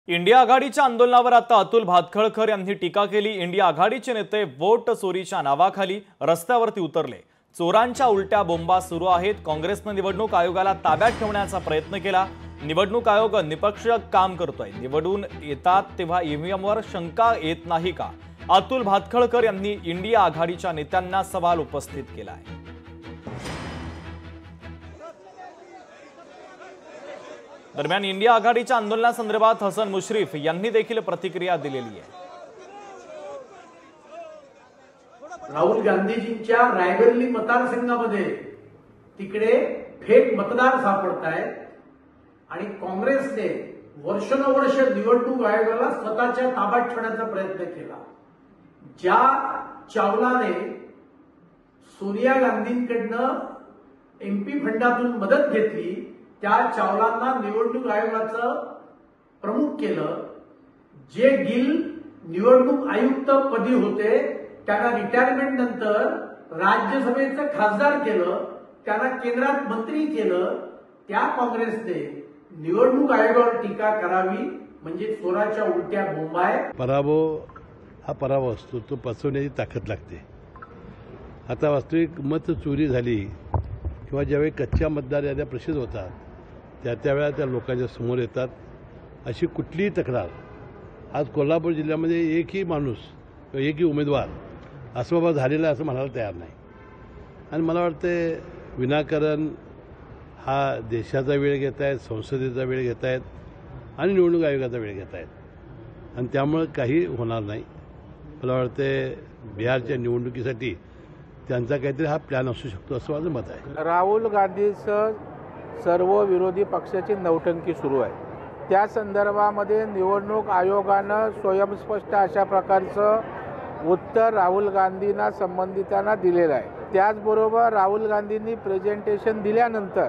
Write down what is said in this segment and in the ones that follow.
India आघाडीच्या आंदोलनावर आता अतुल भातखळकर यांनी टीका केली। इंडिया आघाडीचे नेते वोट चोरीच्या नावाखाली रस्त्यावरती उतरले। चोरांच्या उलट्या बोंबा सुरू आहेत। काँग्रेसने निवडणूक आयोगाला ताब्यात ठेवण्याचा प्रयत्न केला। निवडणूक आयोग निपक्ष काम करतोय। निवडून येतात तेव्हा ईव्हीएमवर शंका येत नाही का? अतुल भातखळकर यांनी इंडिया आघाडीच्या नेत्यांना सवाल उपस्थित केला आहे। दरम्यान इंडिया आघाडीच्या आंदोलनासंदर्भात हसन मुश्रीफ यांनी देखील प्रतिक्रिया दिलेली आहे। राहुल गांधीजींच्या रायबरेली मतदारसंघामध्ये तिकडे फेक मतदार सापडतायत आणि काँग्रेसने वर्षानुवर्ष निवडणूक आयोगाला स्वतःच्या ताब्यात ठेवण्याचा प्रयत्न केला। ज्या चावलाने सोनिया गांधींकडनं एमपी फंडातून मदत घेतली त्या चावलांना निवडणूक आयोगाचं प्रमुख केलं। जे गिल निवडणूक आयुक्त पदी होते त्यांना रिटायरमेंट नंतर राज्यसभेचं खासदार केलं, त्यांना केंद्रात मंत्री केलं। त्या काँग्रेसने निवडणूक आयोगावर टीका करावी म्हणजे चोराच्या उलट्या बोंबा आहे। पराभव हा पराभव असतो, तो पचवण्याची ताकद लागते। आता वास्तविक मत चोरी झाली किंवा ज्यावेळी कच्च्या मतदार याद्या प्रसिद्ध होतात त्यावेळेला त्या लोकांच्या समोर येतात। अशी कुठलीही तक्रार आज कोल्हापूर जिल्ह्यामध्ये एकही माणूस किंवा एकही उमेदवार असं बाबा झालेला असं म्हणायला तयार नाही। आणि मला वाटतं विनाकारण हा देशाचा वेळ घेत आहेत, संसदेचा वेळ घेत आहेत आणि निवडणूक आयोगाचा वेळ घेत आहेत आणि त्यामुळे काही होणार नाही। मला वाटतं बिहारच्या निवडणुकीसाठी त्यांचा काहीतरी हा प्लॅन असू शकतो असं माझं मत आहे। राहुल गांधीचं सर्व विरोधी पक्षाची नौटंकी सुरू आहे। त्या संदर्भामध्ये निवडणूक आयोगानं स्वयंस्पष्ट अशा प्रकारचं उत्तर राहुल गांधींना संबंधितांना दिलेलं आहे। त्याचबरोबर राहुल गांधींनी प्रेझेंटेशन दिल्यानंतर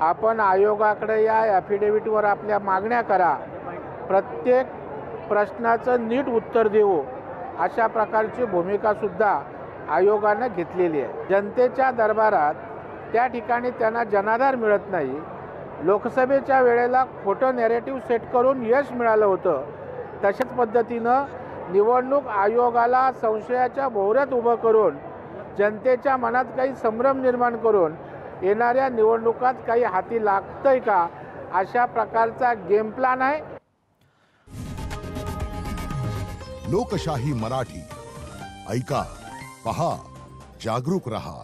आपण आयोगाकडे या ॲफिडेव्हिटवर आपल्या मागण्या करा, प्रत्येक प्रश्नाचं नीट उत्तर देऊ अशा प्रकारची भूमिकासुद्धा आयोगानं घेतलेली आहे। जनतेच्या दरबारात त्या ठिकाणी त्यांना जनाधार मिळत नाही। लोकसभेच्या वेळेला खोटं नॅरेटिव्ह सेट करून यश मिळालं होतं, तशाच पद्धतीनं निवडणूक आयोगाला संशयाच्या भोवऱ्यात उभं करून जनतेच्या मनात काही संभ्रम निर्माण करून येणाऱ्या निवडणुकात काही हाती लागतंय का अशा प्रकारचा गेम प्लॅन आहे। लोकशाही मराठी ऐका, पहा, जागरूक रहा।